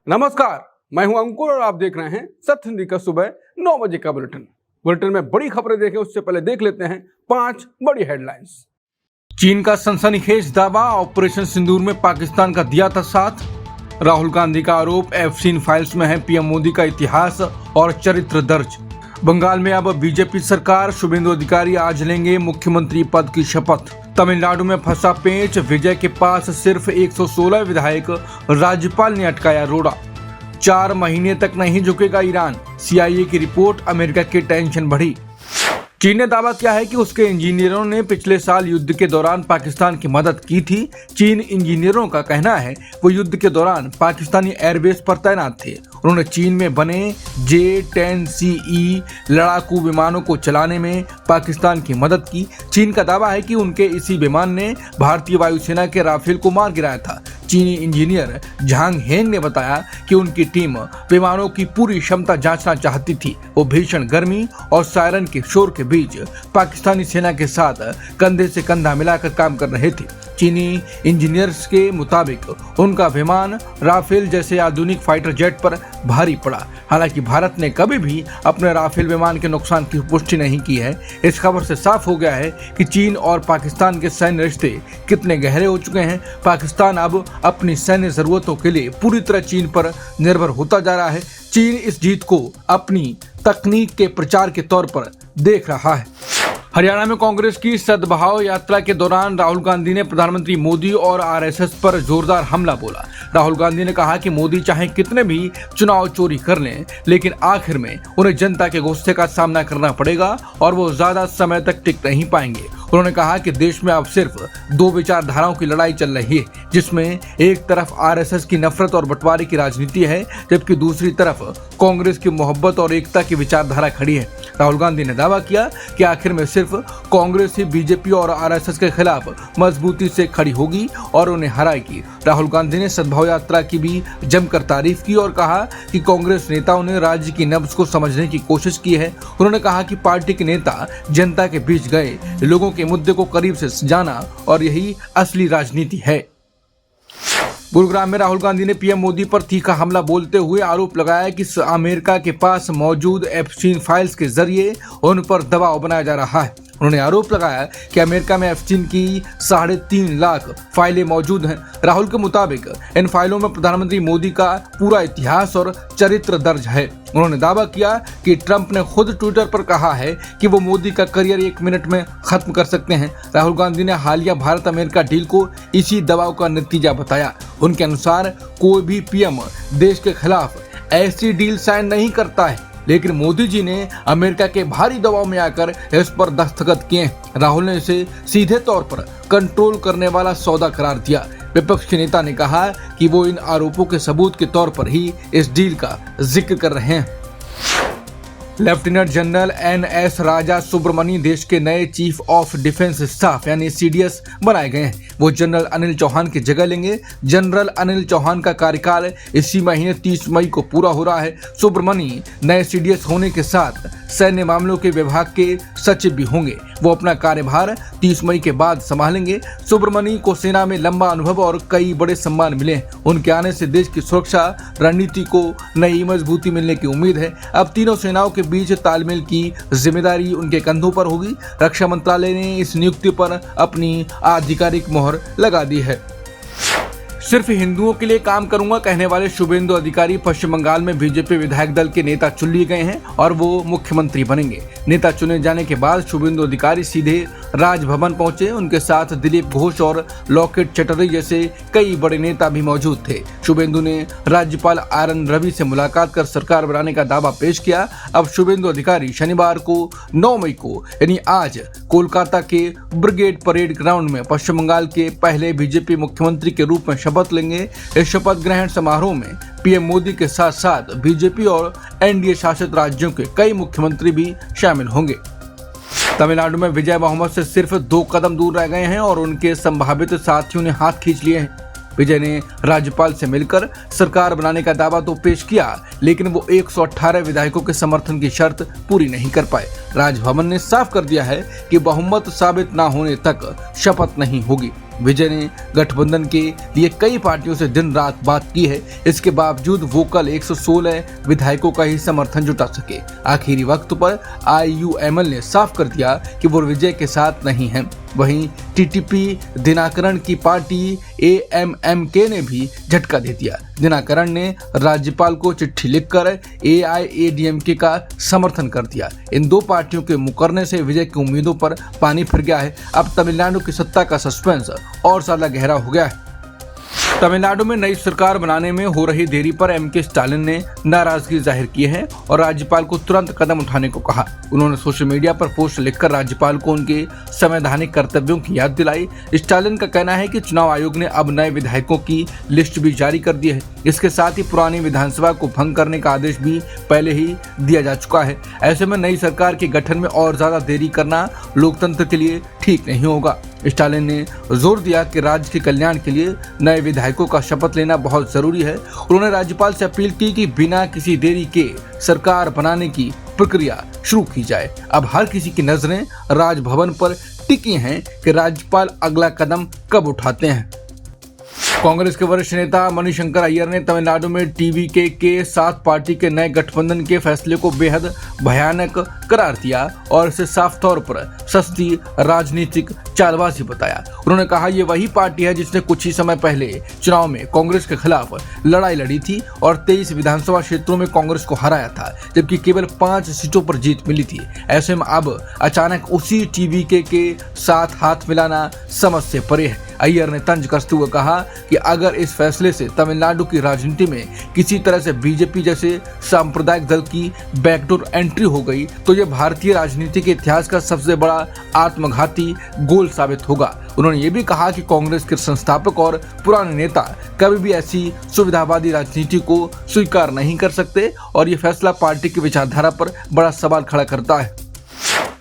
नमस्कार, मैं हूं अंकुर और आप देख रहे हैं सत्य हिंदी का सुबह 9 बजे का बुलेटिन में बड़ी खबरें देखें उससे पहले देख लेते हैं 5 बड़ी हेडलाइंस। चीन का सनसनीखेज दावा, ऑपरेशन सिंदूर में पाकिस्तान का दिया था साथ। राहुल गांधी का आरोप, एफसीन फाइल्स में है पीएम मोदी का इतिहास और चरित्र दर्ज। बंगाल में अब बीजेपी सरकार, शुभेंदु अधिकारी आज लेंगे मुख्यमंत्री पद की शपथ। तमिलनाडु में फंसा पेंच, विजय के पास सिर्फ 116 विधायक, राज्यपाल ने अटकाया रोड़ा। 4 महीने तक नहीं झुकेगा ईरान, सीआईए की रिपोर्ट, अमेरिका की टेंशन बढ़ी। चीन ने दावा किया है कि उसके इंजीनियरों ने पिछले साल युद्ध के दौरान पाकिस्तान की मदद की थी। चीन इंजीनियरों का कहना है वो युद्ध के दौरान पाकिस्तानी एयरबेस पर तैनात थे। उन्होंने चीन में बने J-10CE लड़ाकू विमानों को चलाने में पाकिस्तान की मदद की। चीन का दावा है कि उनके इसी विमान ने भारतीय वायुसेना के राफेल को मार गिराया था। चीनी इंजीनियर झांग हेंग ने बताया कि उनकी टीम विमानों की पूरी क्षमता जांचना चाहती थी। वो भीषण गर्मी और सायरन के शोर के बीच पाकिस्तानी सेना के साथ कंधे से कंधा मिलाकर काम कर रहे थे। चीनी इंजीनियर्स के मुताबिक उनका विमान राफेल जैसे आधुनिक फाइटर जेट पर भारी पड़ा। हालांकि भारत ने कभी भी अपने राफेल विमान के नुकसान की पुष्टि नहीं की है। इस खबर से साफ हो गया है कि चीन और पाकिस्तान के सैन्य रिश्ते कितने गहरे हो चुके हैं। पाकिस्तान अब अपनी सैन्य जरूरतों के लिए पूरी तरह चीन पर निर्भर होता जा रहा है। चीन इस जीत को अपनी तकनीक के प्रचार के तौर पर देख रहा है। हरियाणा में कांग्रेस की सद्भाव यात्रा के दौरान राहुल गांधी ने प्रधानमंत्री मोदी और आरएसएस पर जोरदार हमला बोला। राहुल गांधी ने कहा कि मोदी चाहे कितने भी चुनाव चोरी कर लें, लेकिन आखिर में उन्हें जनता के गुस्से का सामना करना पड़ेगा और वो ज्यादा समय तक टिक नहीं पाएंगे। उन्होंने कहा कि देश में अब सिर्फ 2 विचारधाराओं की लड़ाई चल रही है, जिसमें एक तरफ आरएसएस की नफरत और बंटवारे की राजनीति है, जबकि दूसरी तरफ कांग्रेस की मोहब्बत और एकता की विचारधारा खड़ी है। राहुल गांधी ने दावा किया कि आखिर में सिर्फ कांग्रेस ही बीजेपी और आरएसएस के खिलाफ मजबूती से खड़ी होगी और उन्हें हराएगी। राहुल गांधी ने सद्भाव यात्रा की भी जमकर तारीफ की और कहा कि कांग्रेस नेताओं ने राज्य की नब्ज को समझने की कोशिश की है। उन्होंने कहा कि पार्टी के नेता जनता के बीच गए, लोगों के मुद्दे को करीब से जाना और यही असली राजनीति है। गुरुग्राम में राहुल गांधी ने पीएम मोदी पर तीखा हमला बोलते हुए आरोप लगाया कि अमेरिका के पास मौजूद एफसीन फाइल्स के जरिए उन पर दबाव बनाया जा रहा है। उन्होंने आरोप लगाया कि अमेरिका में एफसीन की 3.5 लाख फाइलें मौजूद हैं। राहुल के मुताबिक इन फाइलों में प्रधानमंत्री मोदी का पूरा इतिहास और चरित्र दर्ज है। उन्होंने दावा किया कि ट्रंप ने खुद ट्विटर पर कहा है कि वो मोदी का करियर 1 मिनट में खत्म कर सकते हैं। राहुल गांधी ने हालिया भारत अमेरिका डील को इसी दबाव का नतीजा बताया। उनके अनुसार कोई भी पीएम देश के खिलाफ ऐसी डील साइन नहीं करता है, लेकिन मोदी जी ने अमेरिका के भारी दबाव में आकर इस पर दस्तखत किए। राहुल ने इसे सीधे तौर पर कंट्रोल करने वाला सौदा करार दिया। विपक्ष के नेता ने कहा कि वो इन आरोपों के सबूत के तौर पर ही इस डील का जिक्र कर रहे हैं। लेफ्टिनेंट जनरल NS राजा सुब्रमणी देश के नए चीफ ऑफ डिफेंस स्टाफ यानी CDS बनाए गए हैं। वो जनरल अनिल चौहान की जगह लेंगे। जनरल अनिल चौहान का कार्यकाल इसी महीने 30 मई को पूरा हो रहा है। सुब्रमणी नए CDS होने के साथ सैन्य मामलों के विभाग के सचिव भी होंगे। वो अपना कार्यभार 30 मई के बाद संभालेंगे। सुब्रमणी को सेना में लंबा अनुभव और कई बड़े सम्मान मिले हैं। उनके आने से देश की सुरक्षा रणनीति को नई मजबूती मिलने की उम्मीद है। अब तीनों सेनाओं के बीच तालमेल की जिम्मेदारी उनके कंधों पर होगी। रक्षा मंत्रालय ने इस नियुक्ति पर अपनी आधिकारिक मोहर लगा दी है। सिर्फ हिंदुओं के लिए काम करूंगा कहने वाले शुभेंदु अधिकारी पश्चिम बंगाल में बीजेपी विधायक दल के नेता चुन लिए गए हैं और वो मुख्यमंत्री बनेंगे। नेता चुने जाने के बाद शुभेंदु अधिकारी सीधे राजभवन पहुंचे। उनके साथ दिलीप घोष और लॉकेट चटर्जी जैसे कई बड़े नेता भी मौजूद थे। शुभेंदु ने राज्यपाल RN रवि से मुलाकात कर सरकार बनाने का दावा पेश किया। अब शुभेंदु अधिकारी शनिवार को 9 मई को यानी आज कोलकाता के ब्रिगेड परेड ग्राउंड में पश्चिम बंगाल के पहले बीजेपी मुख्यमंत्री के रूप में शपथ लेंगे। इस शपथ ग्रहण समारोह में पीएम मोदी के साथ साथ बीजेपी और NDA शासित राज्यों के कई मुख्यमंत्री भी शामिल होंगे। तमिलनाडु में विजय बहुमत से सिर्फ 2 कदम दूर रह गए हैं और उनके संभावित साथियों ने हाथ खींच लिए हैं। विजय ने राज्यपाल से मिलकर सरकार बनाने का दावा तो पेश किया, लेकिन वो 118 विधायकों के समर्थन की शर्त पूरी नहीं कर पाए। राजभवन ने साफ कर दिया है कि बहुमत साबित न होने तक शपथ नहीं होगी। विजय ने गठबंधन के लिए कई पार्टियों से दिन रात बात की है। इसके बावजूद वो कल 116 विधायकों का ही समर्थन जुटा सके। आखिरी वक्त पर IUML ने साफ कर दिया कि वो विजय के साथ नहीं है। वहीं टीटीपी दिनाकरण की पार्टी AMMK ने भी झटका दे दिया। दिनाकरण ने राज्यपाल को चिट्ठी लिखकर AIADMK का समर्थन कर दिया। इन दो पार्टियों के मुकरने से विजय की उम्मीदों पर पानी फिर गया है। अब तमिलनाडु की सत्ता का सस्पेंस और ज्यादा गहरा हो गया है। तमिलनाडु में नई सरकार बनाने में हो रही देरी पर MK स्टालिन ने नाराजगी जाहिर की है और राज्यपाल को तुरंत कदम उठाने को कहा। उन्होंने सोशल मीडिया पर पोस्ट लिखकर राज्यपाल को उनके संवैधानिक कर्तव्यों की याद दिलाई। स्टालिन का कहना है कि चुनाव आयोग ने अब नए विधायकों की लिस्ट भी जारी कर दी है। इसके साथ ही पुरानी विधानसभा को भंग करने का आदेश भी पहले ही दिया जा चुका है। ऐसे में नई सरकार के गठन में और ज्यादा देरी करना लोकतंत्र के लिए ठीक नहीं होगा। स्टालिन ने जोर दिया कि राज्य के कल्याण के लिए नए विधायकों का शपथ लेना बहुत जरूरी है। उन्होंने राज्यपाल से अपील की कि बिना किसी देरी के सरकार बनाने की प्रक्रिया शुरू की जाए। अब हर किसी की नजरें राजभवन पर टिकी हैं कि राज्यपाल अगला कदम कब उठाते हैं। कांग्रेस के वरिष्ठ नेता मणिशंकर अय्यर ने तमिलनाडु में TVK के साथ पार्टी के नए गठबंधन के फैसले को बेहद भयानक करार दिया और इसे साफ तौर पर सस्ती राजनीतिक चालबाजी बताया। उन्होंने कहा, ये वही पार्टी है जिसने कुछ ही समय पहले चुनाव में कांग्रेस के खिलाफ लड़ाई लड़ी थी और 23 विधानसभा क्षेत्रों में कांग्रेस को हराया था, जबकि केवल 5 सीटों पर जीत मिली थी। ऐसे में अब अचानक उसी TVK के साथ हाथ मिलाना समझ से परे है। अय्यर ने तंज कसते हुए कहा कि अगर इस फैसले से तमिलनाडु की राजनीति में किसी तरह से बीजेपी जैसे सांप्रदायिक दल की बैकडोर एंट्री हो गई तो यह भारतीय राजनीति के इतिहास का सबसे बड़ा आत्मघाती गोल साबित होगा। उन्होंने ये भी कहा कि कांग्रेस के संस्थापक और पुराने नेता कभी भी ऐसी सुविधावादी राजनीति को स्वीकार नहीं कर सकते और ये फैसला पार्टी की विचारधारा पर बड़ा सवाल खड़ा करता है।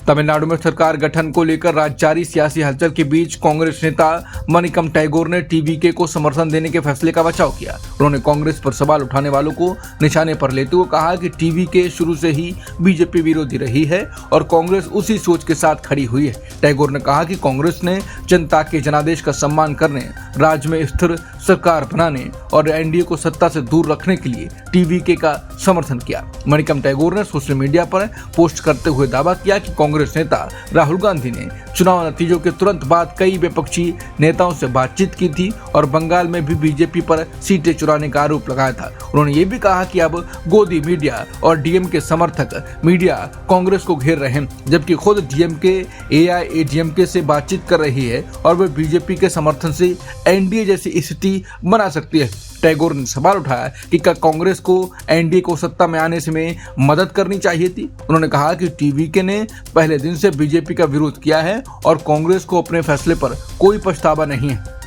तमिलनाडु में सरकार गठन को लेकर जारी सियासी हलचल के बीच कांग्रेस नेता मणिकम टैगोर ने TVK को समर्थन देने के फैसले का बचाव किया। उन्होंने कांग्रेस पर सवाल उठाने वालों को निशाने पर लेते हुए कहा कि TVK शुरू से ही बीजेपी विरोधी रही है और कांग्रेस उसी सोच के साथ खड़ी हुई है। टैगोर ने कहा कि कांग्रेस ने जनता के जनादेश का सम्मान करने, राज्य में स्थिर सरकार बनाने और NDA को सत्ता से दूर रखने के लिए TVK का समर्थन किया। मणिकम टैगोर ने सोशल मीडिया पर पोस्ट करते हुए दावा किया कि कांग्रेस नेता राहुल गांधी ने चुनाव नतीजों के तुरंत बाद कई विपक्षी नेताओं से बातचीत की थी और बंगाल में भी बीजेपी पर सीटें चुराने का आरोप लगाया था। उन्होंने ये भी कहा कि अब गोदी मीडिया और डीएम के समर्थक मीडिया कांग्रेस को घेर रहे हैं, जबकि खुद DMK AIADMK से बातचीत कर रही है और वे बीजेपी के समर्थन से NDA जैसी स्थिति बना सकती है। टैगोर ने सवाल उठाया कि क्या कांग्रेस को NDA को सत्ता में आने में मदद करनी चाहिए थी। उन्होंने कहा कि TVK ने पहले दिन से बीजेपी का विरोध किया है और कांग्रेस को अपने फैसले पर कोई पछतावा नहीं है।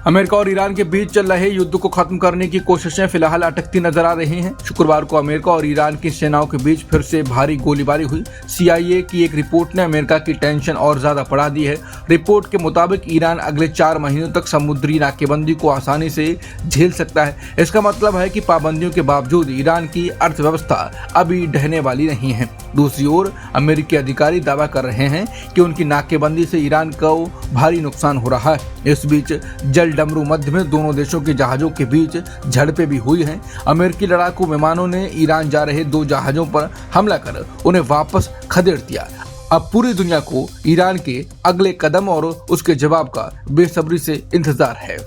अमेरिका और ईरान के बीच चल रहे युद्ध को खत्म करने की कोशिशें फिलहाल अटकती नजर आ रही हैं। शुक्रवार को अमेरिका और ईरान की सेनाओं के बीच फिर से भारी गोलीबारी हुई। CIA की एक रिपोर्ट ने अमेरिका की टेंशन और ज्यादा बढ़ा दी है। रिपोर्ट के मुताबिक ईरान अगले 4 महीनों तक समुद्री नाकेबंदी को आसानी से झेल सकता है। इसका मतलब है कि पाबंदियों के बावजूद ईरान की अर्थव्यवस्था अभी ढहने वाली नहीं है। दूसरी ओर अमेरिकी अधिकारी दावा कर रहे हैं कि उनकी नाकेबंदी से ईरान को भारी नुकसान हो रहा है। इस बीच जल डमरू मध्य में दोनों देशों के जहाजों के बीच झड़पें भी हुई हैं। अमेरिकी लड़ाकू विमानों ने ईरान जा रहे 2 जहाजों पर हमला कर उन्हें वापस खदेड़ दिया। अब पूरी दुनिया को ईरान के अगले कदम और उसके जवाब का बेसब्री से इंतजार है।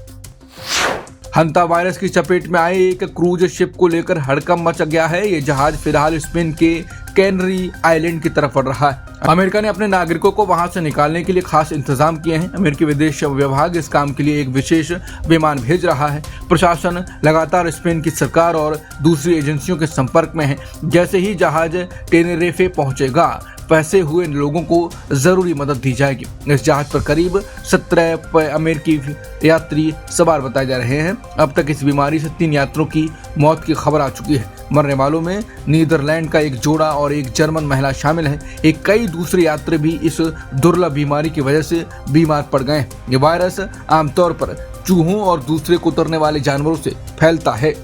हंता वायरस की चपेट में आए एक क्रूज शिप को लेकर हड़कंप मच गया है। ये जहाज फिलहाल स्पेन के कैनरी आइलैंड की तरफ बढ़ रहा है। अमेरिका ने अपने नागरिकों को वहां से निकालने के लिए खास इंतजाम किए हैं। अमेरिकी विदेश विभाग इस काम के लिए एक विशेष विमान भेज रहा है। प्रशासन लगातार स्पेन की सरकार और दूसरी एजेंसियों के संपर्क में है। जैसे ही जहाज टेनेरिफे पहुंचेगा, फंसे हुए लोगों को जरूरी मदद दी जाएगी। इस जहाज पर करीब 17 अमेरिकी यात्री सवार बताए जा रहे हैं। अब तक इस बीमारी से 3 यात्रियों की मौत की खबर आ चुकी है। मरने वालों में नीदरलैंड का एक जोड़ा और एक जर्मन महिला शामिल है। एक कई दूसरे यात्री भी इस दुर्लभ बीमारी की वजह से बीमार पड़ गए। ये वायरस आमतौर पर चूहों और दूसरे कुतरने वाले जानवरों से फैलता है।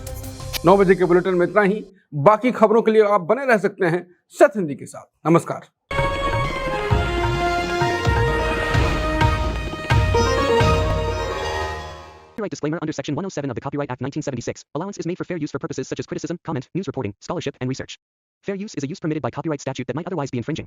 9 बजे के बुलेटिन में इतना ही। बाकी खबरों के लिए आप बने रह सकते हैं सत्य हिंदी के साथ। नमस्कार। Copyright disclaimer under Section 107 of the Copyright Act 1976. Allowance is made for fair use for purposes such as criticism, comment, news reporting, scholarship, and research. Fair use is a use permitted by copyright statute that might otherwise be infringing.